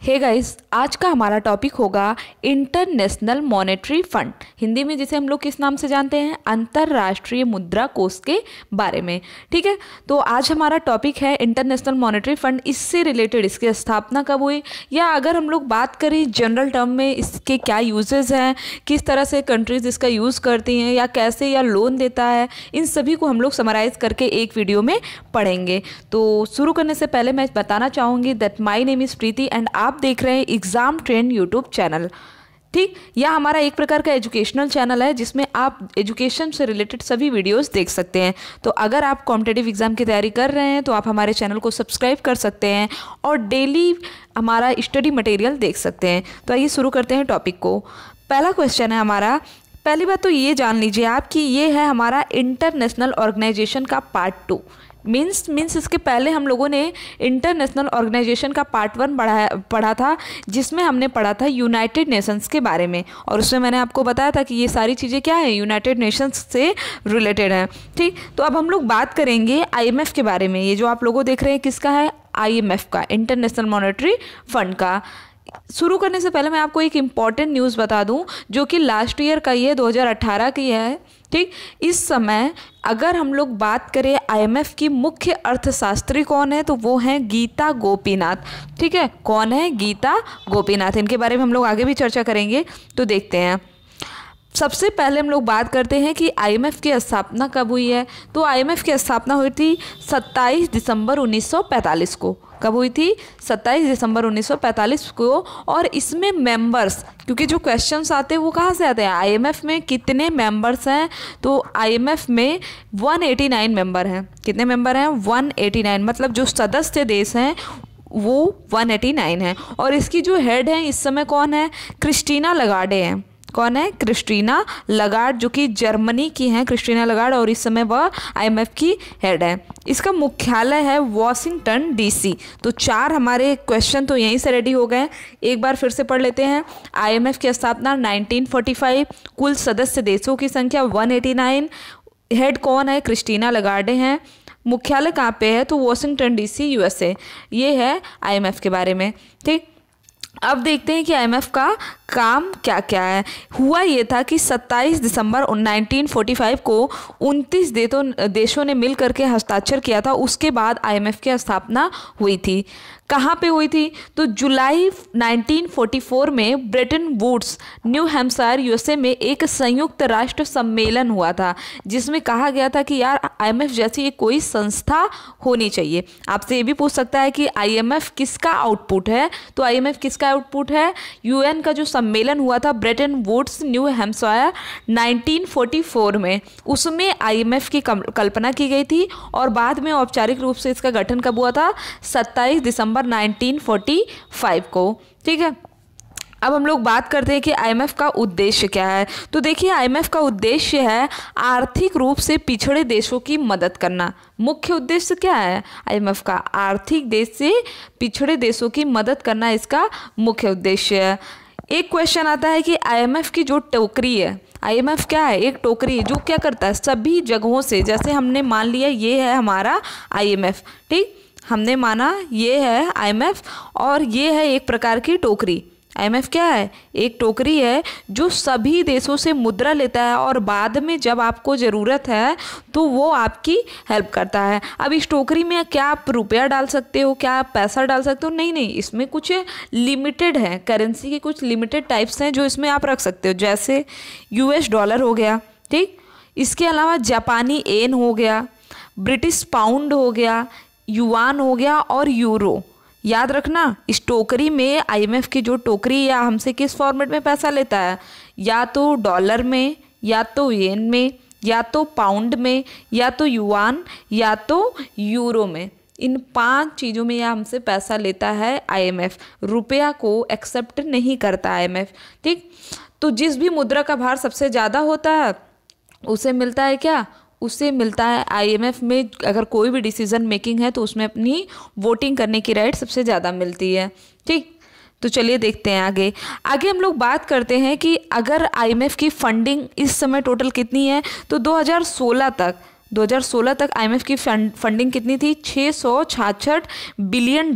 Hey guys, आज का हमारा टॉपिक होगा इंटरनेशनल मॉनेटरी फंड, हिंदी में जिसे हम लोग किस नाम से जानते हैं, अंतर्राष्ट्रीय मुद्रा कोष के बारे में। ठीक है, तो आज हमारा टॉपिक है इंटरनेशनल मॉनेटरी फंड। इससे रिलेटेड इसकी स्थापना कब हुई, या अगर हम लोग बात करें जनरल टर्म में इसके क्या यूजेस हैं, किस तरह से कंट्रीज इसका यूज़ करती हैं, या कैसे या लोन देता है, इन सभी को हम लोग समराइज़ करके एक वीडियो में पढ़ेंगे। तो शुरू करने से पहले मैं बताना चाहूँगी that my name is Preeti and आप देख रहे हैं एग्ज़ाम ट्रेंड यूट्यूब चैनल। ठीक, यह हमारा एक प्रकार का एजुकेशनल चैनल है जिसमें आप एजुकेशन से रिलेटेड सभी वीडियोस देख सकते हैं। तो अगर आप कॉम्पिटिटिव एग्जाम की तैयारी कर रहे हैं तो आप हमारे चैनल को सब्सक्राइब कर सकते हैं और डेली हमारा स्टडी मटेरियल देख सकते हैं। तो आइए शुरू करते हैं टॉपिक को। पहला क्वेश्चन है हमारा, पहली बात तो ये जान लीजिए आप कि ये है हमारा इंटरनेशनल ऑर्गेनाइजेशन का पार्ट 2। मीन्स इसके पहले हम लोगों ने इंटरनेशनल ऑर्गेनाइजेशन का पार्ट 1 पढ़ा था, जिसमें हमने पढ़ा था यूनाइटेड नेशंस के बारे में, और उसमें मैंने आपको बताया था कि ये सारी चीज़ें क्या है, यूनाइटेड नेशंस से रिलेटेड हैं। ठीक, तो अब हम लोग बात करेंगे आईएमएफ के बारे में। ये जो आप लोगों देख रहे हैं किसका है, आईएमएफ का, इंटरनेशनल मॉनेटरी फंड का। शुरू करने से पहले मैं आपको एक इम्पॉर्टेंट न्यूज़ बता दूं जो कि लास्ट ईयर का ये 2018 की है। ठीक, इस समय अगर हम लोग बात करें आईएमएफ की मुख्य अर्थशास्त्री कौन है तो वो हैं गीता गोपीनाथ। ठीक है, कौन है, गीता गोपीनाथ। इनके बारे में हम लोग आगे भी चर्चा करेंगे। तो देखते हैं, सबसे पहले हम लोग बात करते हैं कि आईएमएफ की स्थापना कब हुई है। तो आईएमएफ की स्थापना हुई थी 27 दिसंबर 1945 को। कब हुई थी, 27 दिसंबर 1945 को। और इसमें मेंबर्स, क्योंकि जो क्वेश्चंस आते हैं वो कहाँ से आते हैं, आईएमएफ में कितने मेंबर्स हैं, तो आईएमएफ में 189 मेंबर हैं। कितने मेंबर हैं, 189, मतलब जो सदस्य देश हैं वो 189 हैं। और इसकी जो हेड हैं इस समय कौन है, क्रिस्टीना लगार्डे हैं। कौन है, क्रिस्टीना लगार्ड, जो कि जर्मनी की हैं क्रिस्टीना लगार्ड, और इस समय वह आईएमएफ की हेड है। इसका मुख्यालय है वॉशिंगटन डीसी। तो 4 हमारे क्वेश्चन तो यहीं से रेडी हो गए। एक बार फिर से पढ़ लेते हैं। आईएमएफ की स्थापना 1945, कुल सदस्य देशों की संख्या 189, हेड कौन है, क्रिस्टीना लगार्डे हैं, मुख्यालय कहाँ पे है, तो वॉशिंगटन डीसी यूएसए। ये है आईएमएफ के बारे में। ठीक, अब देखते हैं कि आईएमएफ का काम क्या क्या है। हुआ ये था कि 27 दिसंबर 1945 को 29 देशों ने मिल करके हस्ताक्षर किया था। उसके बाद आईएमएफ की स्थापना हुई थी। कहाँ पे हुई थी, तो जुलाई 1944 में Bretton Woods, New Hampshire USA में एक संयुक्त राष्ट्र सम्मेलन हुआ था, जिसमें कहा गया था कि यार आईएमएफ जैसी एक कोई संस्था होनी चाहिए। आपसे ये भी पूछ सकता है कि आईएमएफ किसका आउटपुट है, तो आईएमएफ किसका आउटपुट है, यूएन का जो सम्मेलन हुआ था ब्रेटन वुड्स न्यू हैम्पशायर 1944 में, उसमें आईएमएफ की कल्पना की गई थी। और बाद में औपचारिक रूप से इसका गठन कब हुआ था, 27 दिसंबर 1945 को। ठीक है, अब हम लोग बात करते हैं कि आईएमएफ का उद्देश्य क्या है। तो देखिए, आईएमएफ का उद्देश्य है आर्थिक रूप से पिछड़े देशों की मदद करना। मुख्य उद्देश्य क्या है आईएमएफ का, आर्थिक देश से पिछड़े देशों की मदद करना इसका मुख्य उद्देश्य है। एक क्वेश्चन आता है कि आईएमएफ की जो टोकरी है, आईएमएफ क्या है, एक टोकरी है जो क्या करता है, सभी जगहों से, जैसे हमने मान लिया ये है हमारा आईएमएफ। ठीक, हमने माना ये है आईएमएफ और ये है एक प्रकार की टोकरी। आईएमएफ क्या है, एक टोकरी है जो सभी देशों से मुद्रा लेता है और बाद में जब आपको ज़रूरत है तो वो आपकी हेल्प करता है। अब इस टोकरी में क्या आप रुपया डाल सकते हो, क्या आप पैसा डाल सकते हो, नहीं, इसमें कुछ लिमिटेड है, करेंसी के कुछ लिमिटेड टाइप्स हैं जो इसमें आप रख सकते हो, जैसे यूएस डॉलर हो गया। ठीक, इसके अलावा जापानी येन हो गया, ब्रिटिश पाउंड हो गया, युआन हो गया और यूरो। याद रखना, इस टोकरी में आईएमएफ की जो टोकरी या हमसे किस फॉर्मेट में पैसा लेता है, या तो डॉलर में, या तो येन में, या तो पाउंड में, या तो युआन, या तो यूरो में। इन 5 चीज़ों में यह हमसे पैसा लेता है आईएमएफ। रुपया को एक्सेप्ट नहीं करता आईएमएफ। ठीक, तो जिस भी मुद्रा का भार सबसे ज़्यादा होता है उसे मिलता है क्या, उससे मिलता है आईएमएफ में अगर कोई भी डिसीजन मेकिंग है तो उसमें अपनी वोटिंग करने की राइट सबसे ज़्यादा मिलती है। ठीक, तो चलिए देखते हैं आगे हम लोग बात करते हैं कि अगर आईएमएफ की फंडिंग इस समय टोटल कितनी है, तो 2016 तक आईएमएफ की फंडिंग कितनी थी, $666 बिलियन।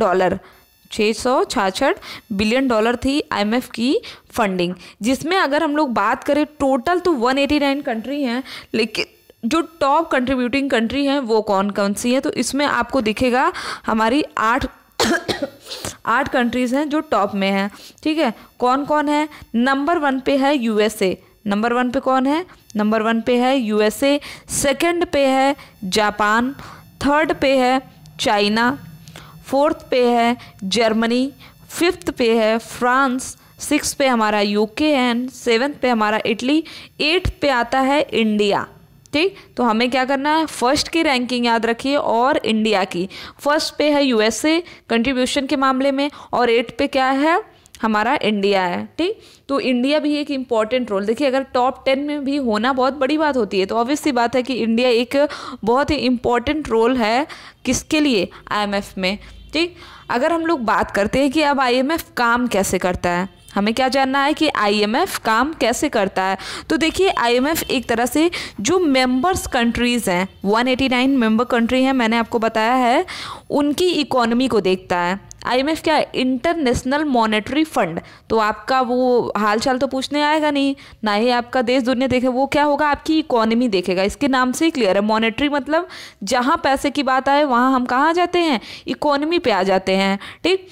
$666 बिलियन थी IMF की फंडिंग, जिसमें अगर हम लोग बात करें टोटल तो 189 कंट्री हैं, लेकिन जो टॉप कंट्रीब्यूटिंग कंट्री हैं वो कौन कौन सी है, तो इसमें आपको दिखेगा हमारी 8 कंट्रीज़ हैं जो टॉप में हैं। ठीक है, कौन कौन है? नंबर 1 पे है USA। नंबर 1 पे कौन है? नंबर 1 पे है USA। सेकंड पे है जापान। थर्ड पे है चाइना। फोर्थ पे है जर्मनी। फिफ्थ पे है फ्रांस। सिक्स पे हमारा UK एंड सेवन्थ पे हमारा इटली। 8th पे आता है इंडिया। ठीक, तो हमें क्या करना है? फर्स्ट की रैंकिंग याद रखिए और इंडिया की। फर्स्ट पे है USA कंट्रीब्यूशन के मामले में और 8th पे क्या है? हमारा इंडिया है। ठीक, तो इंडिया भी एक इम्पॉर्टेंट रोल, देखिए अगर टॉप 10 में भी होना बहुत बड़ी बात होती है, तो ऑब्वियस सी बात है कि इंडिया एक बहुत ही इम्पॉर्टेंट रोल है किसके लिए? IMF में। ठीक, अगर हम लोग बात करते हैं कि अब IMF काम कैसे करता है, हमें क्या जानना है कि IMF काम कैसे करता है, तो देखिए IMF एक तरह से जो मेंबर्स कंट्रीज़ हैं, 189 मेंबर कंट्री हैं, मैंने आपको बताया है, उनकी इकोनॉमी को देखता है। IMF क्या है? International monetary fund. तो आपका वो हाल चाल तो पूछने आएगा नहीं, ना ही आपका देश दुनिया देखे, वो क्या होगा? आपकी इकोनॉमी देखेगा। इसके नाम से ही क्लियर है, मॉनेटरी मतलब जहाँ पैसे की बात आए वहाँ हम कहाँ जाते हैं? इकोनॉमी पे आ जाते हैं। ठीक,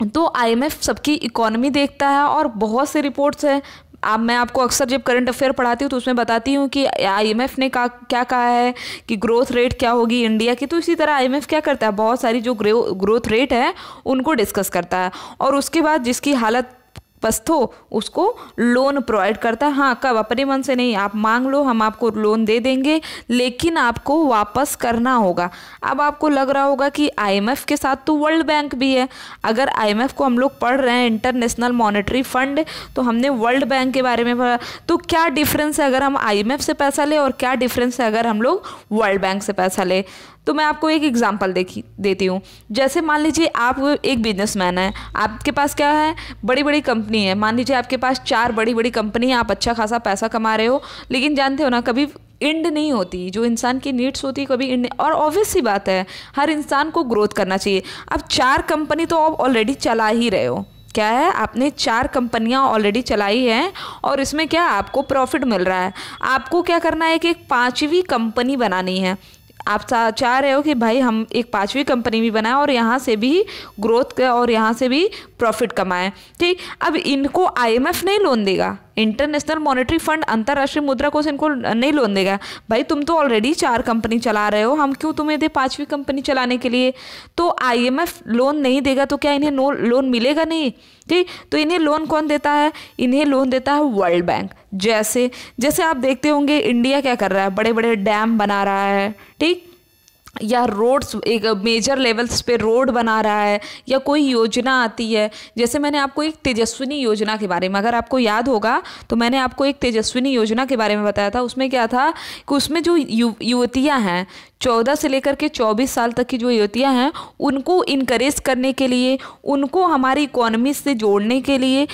तो IMF सबकी इकोनॉमी देखता है और बहुत से रिपोर्ट्स हैं। अब मैं आपको अक्सर जब करंट अफेयर पढ़ाती हूँ तो उसमें बताती हूँ कि IMF ने क्या कहा है कि ग्रोथ रेट क्या होगी इंडिया की, तो इसी तरह IMF क्या करता है? बहुत सारी जो ग्रोथ रेट है उनको डिस्कस करता है और उसके बाद जिसकी हालत पस्त हो उसको लोन प्रोवाइड करता है। हाँ, कब? अपने मन से नहीं, आप मांग लो, हम आपको लोन दे देंगे, लेकिन आपको वापस करना होगा। अब आपको लग रहा होगा कि IMF के साथ तो वर्ल्ड बैंक भी है। अगर IMF को हम लोग पढ़ रहे हैं इंटरनेशनल मॉनेटरी फंड, तो हमने वर्ल्ड बैंक के बारे में पढ़ा, तो क्या डिफरेंस है अगर हम IMF से पैसा ले और क्या डिफरेंस है अगर हम लोग वर्ल्ड बैंक से पैसा ले? तो मैं आपको एक एग्जांपल देती हूँ। जैसे मान लीजिए आप एक बिजनेसमैन है, आपके पास क्या है? बड़ी बड़ी कंपनी है। मान लीजिए आपके पास 4 बड़ी बड़ी कंपनी है, आप अच्छा खासा पैसा कमा रहे हो, लेकिन जानते हो ना कभी एंड नहीं होती, जो इंसान की नीड्स होती है कभी एंड। और ऑब्वियस सी बात है, हर इंसान को ग्रोथ करना चाहिए। अब 4 कंपनी तो आप ऑलरेडी चला ही रहे हो, क्या है? आपने 4 कंपनियां ऑलरेडी चलाई हैं और इसमें क्या आपको प्रॉफिट मिल रहा है। आपको क्या करना है कि एक 5वीं कंपनी बनानी है। आप चाह रहे हो कि भाई हम एक 5वीं कंपनी भी बनाएं और यहाँ से भी ग्रोथ और यहाँ से भी प्रॉफिट कमाएं। ठीक, अब इनको IMF नहीं लोन देगा, इंटरनेशनल मॉनेटरी फंड, अंतर्राष्ट्रीय मुद्रा कोष इनको नहीं लोन देगा। भाई तुम तो ऑलरेडी 4 कंपनी चला रहे हो, हम क्यों तुम्हें दे 5वीं कंपनी चलाने के लिए? तो IMF लोन नहीं देगा तो क्या इन्हें लोन मिलेगा नहीं? ठीक, तो इन्हें लोन कौन देता है? इन्हें लोन देता है वर्ल्ड बैंक। जैसे आप देखते होंगे इंडिया क्या कर रहा है? बड़े बड़े डैम बना रहा है, ठीक, या रोड्स एक मेजर लेवल्स पे रोड बना रहा है, या कोई योजना आती है। जैसे मैंने आपको एक तेजस्विनी योजना के बारे में, अगर आपको याद होगा तो मैंने आपको एक तेजस्विनी योजना के बारे में बताया था। उसमें क्या था कि उसमें जो युवतियां हैं, 14 से लेकर के 24 साल तक की जो युवतियां हैं, उनको इनकरेज करने के लिए, उनको हमारी इकोनॉमी से जोड़ने के लिए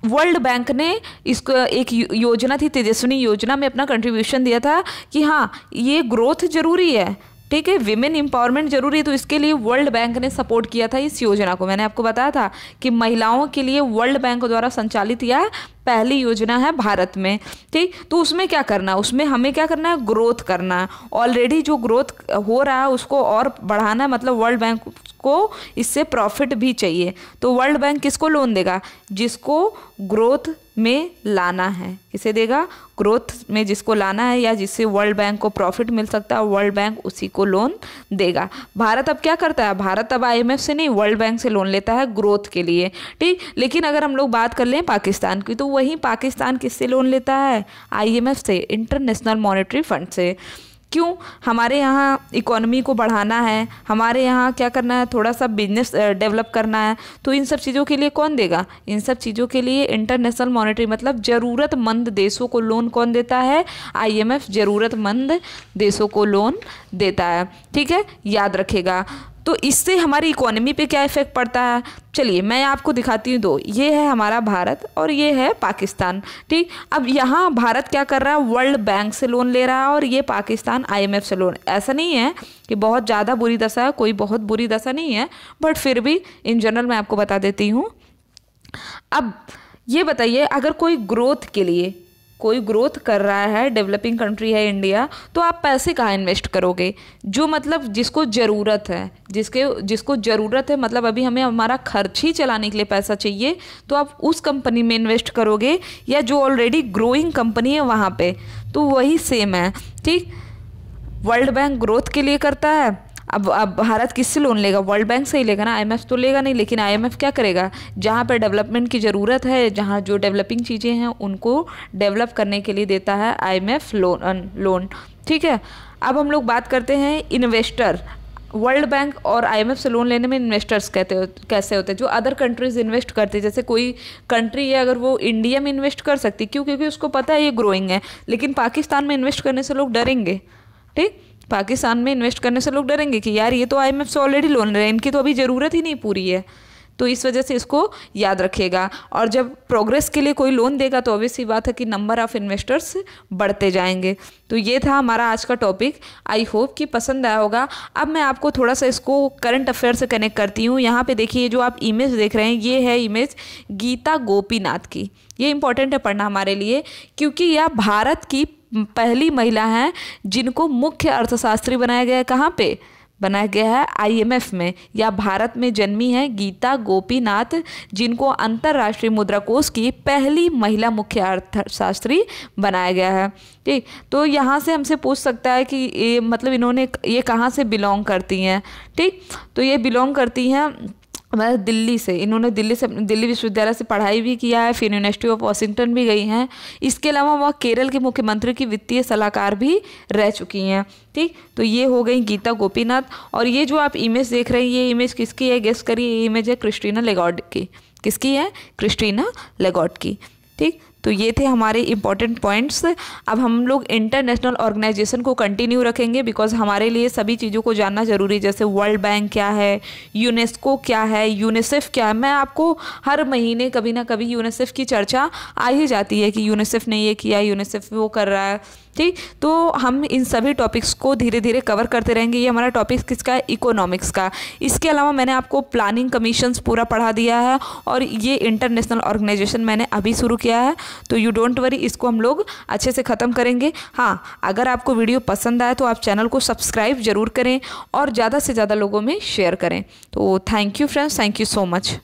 वर्ल्ड बैंक ने इसको एक योजना थी तेजस्विनी योजना में अपना कंट्रीब्यूशन दिया था कि हाँ ये ग्रोथ जरूरी है, ठीक है, विमेन एम्पावरमेंट जरूरी है। तो इसके लिए वर्ल्ड बैंक ने सपोर्ट किया था इस योजना को। मैंने आपको बताया था कि महिलाओं के लिए वर्ल्ड बैंक द्वारा संचालित यह पहली योजना है भारत में, ठीक। तो उसमें क्या करना है? उसमें हमें क्या करना है? ग्रोथ करना है। ऑलरेडी जो ग्रोथ हो रहा है उसको और बढ़ाना है, मतलब वर्ल्ड बैंक को इससे प्रॉफिट भी चाहिए। तो वर्ल्ड बैंक किसको लोन देगा? जिसको ग्रोथ में लाना है। किसे देगा? ग्रोथ में जिसको लाना है या जिससे वर्ल्ड बैंक को प्रॉफिट मिल सकता है, वर्ल्ड बैंक उसी को लोन देगा। भारत अब क्या करता है? भारत अब IMF से नहीं, वर्ल्ड बैंक से लोन लेता है ग्रोथ के लिए, ठीक। लेकिन अगर हम लोग बात कर लें पाकिस्तान की, तो वहीं पाकिस्तान किससे लोन लेता है? IMF से, इंटरनेशनल मॉनेटरी फंड से। क्यों? हमारे यहाँ इकोनॉमी को बढ़ाना है, हमारे यहाँ क्या करना है? थोड़ा सा बिजनेस डेवलप करना है। तो इन सब चीज़ों के लिए कौन देगा? इन सब चीज़ों के लिए इंटरनेशनल मॉनेटरी, मतलब ज़रूरतमंद देशों को लोन कौन देता है? IMF ज़रूरतमंद देशों को लोन देता है, ठीक है, याद रखेगा। तो इससे हमारी इकोनॉमी पे क्या इफेक्ट पड़ता है, चलिए मैं आपको दिखाती हूँ। दो, ये है हमारा भारत और ये है पाकिस्तान, ठीक। अब यहाँ भारत क्या कर रहा है, वर्ल्ड बैंक से लोन ले रहा है और ये पाकिस्तान IMF से लोन। ऐसा नहीं है कि बहुत ज़्यादा बुरी दशा है, कोई बहुत बुरी दशा नहीं है, बट फिर भी इन जनरल मैं आपको बता देती हूँ। अब ये बताइए, अगर कोई ग्रोथ के लिए कोई ग्रोथ कर रहा है, डेवलपिंग कंट्री है इंडिया, तो आप पैसे कहाँ इन्वेस्ट करोगे, जो मतलब जिसको ज़रूरत है, जिसको ज़रूरत है, मतलब अभी हमें हमारा खर्च ही चलाने के लिए पैसा चाहिए, तो आप उस कंपनी में इन्वेस्ट करोगे या जो ऑलरेडी ग्रोइंग कंपनी है वहाँ पे। तो वही सेम है, ठीक। वर्ल्ड बैंक ग्रोथ के लिए करता है। अब भारत किससे लोन लेगा, वर्ल्ड बैंक से ही लेगा ना, IMF तो लेगा नहीं। लेकिन IMF क्या करेगा, जहाँ पर डेवलपमेंट की ज़रूरत है, जहाँ जो डेवलपिंग चीज़ें हैं उनको डेवलप करने के लिए देता है IMF लोन, ठीक है। अब हम लोग बात करते हैं इन्वेस्टर। वर्ल्ड बैंक और IMF से लोन लेने में इन्वेस्टर्स कैसे होते हैं, जो अदर कंट्रीज इन्वेस्ट करते हैं। जैसे कोई कंट्री है, अगर वो इंडिया में इन्वेस्ट कर सकती, क्यों, क्योंकि उसको पता है ये ग्रोइंग है। लेकिन पाकिस्तान में इन्वेस्ट करने से लोग डरेंगे, ठीक। पाकिस्तान में इन्वेस्ट करने से लोग डरेंगे कि यार ये तो IMF से ऑलरेडी लोन ले रहे हैं, इनकी तो अभी ज़रूरत ही नहीं पूरी है। तो इस वजह से इसको याद रखिएगा। और जब प्रोग्रेस के लिए कोई लोन देगा तो ऑब्वियस सी बात है कि नंबर ऑफ़ इन्वेस्टर्स बढ़ते जाएंगे। तो ये था हमारा आज का टॉपिक। आई होप कि पसंद आया होगा। अब मैं आपको थोड़ा सा इसको करंट अफेयर से कनेक्ट करती हूँ। यहाँ पे देखिए, जो आप इमेज देख रहे हैं, ये है इमेज गीता गोपीनाथ की। ये इंपॉर्टेंट है पढ़ना हमारे लिए, क्योंकि यह भारत की पहली महिला हैं जिनको मुख्य अर्थशास्त्री बनाया गया है। कहाँ पे बनाया गया है, IMF में। या भारत में जन्मी है गीता गोपीनाथ, जिनको अंतर्राष्ट्रीय मुद्रा कोष की पहली महिला मुख्य अर्थशास्त्री बनाया गया है, ठीक। तो यहाँ से हमसे पूछ सकता है कि ये मतलब इन्होंने ये कहाँ से बिलोंग करती हैं, ठीक। तो ये बिलोंग करती हैं दिल्ली से। इन्होंने दिल्ली विश्वविद्यालय से पढ़ाई भी किया है, फिर यूनिवर्सिटी ऑफ वॉशिंगटन भी गई हैं। इसके अलावा वह केरल के मुख्यमंत्री की वित्तीय सलाहकार भी रह चुकी हैं, ठीक। तो ये हो गई गीता गोपीनाथ। और ये जो आप इमेज देख रहे हैं, ये इमेज किसकी है, गेस करिए। ये इमेज है क्रिस्टीना लेगार्ड की। किसकी है, क्रिस्टीना लेगार्ड की, ठीक। तो ये थे हमारे इम्पॉर्टेंट पॉइंट्स। अब हम लोग इंटरनेशनल ऑर्गेनाइजेशन को कंटिन्यू रखेंगे, बिकॉज हमारे लिए सभी चीज़ों को जानना जरूरी है। जैसे वर्ल्ड बैंक क्या है, यूनेस्को क्या है, यूनिसेफ क्या है। मैं आपको हर महीने कभी ना कभी यूनिसेफ की चर्चा आ ही जाती है कि यूनिसेफ ने ये किया, यूनिसेफ वो कर रहा है, ठीक। तो हम इन सभी टॉपिक्स को धीरे धीरे कवर करते रहेंगे। ये हमारा टॉपिक किसका है, इकोनॉमिक्स का। इसके अलावा मैंने आपको प्लानिंग कमीशंस पूरा पढ़ा दिया है, और ये इंटरनेशनल ऑर्गेनाइजेशन मैंने अभी शुरू किया है। तो यू डोंट वरी, इसको हम लोग अच्छे से ख़त्म करेंगे। हाँ, अगर आपको वीडियो पसंद आए तो आप चैनल को सब्सक्राइब जरूर करें और ज़्यादा से ज़्यादा लोगों में शेयर करें। तो thank you friends, thank you so much.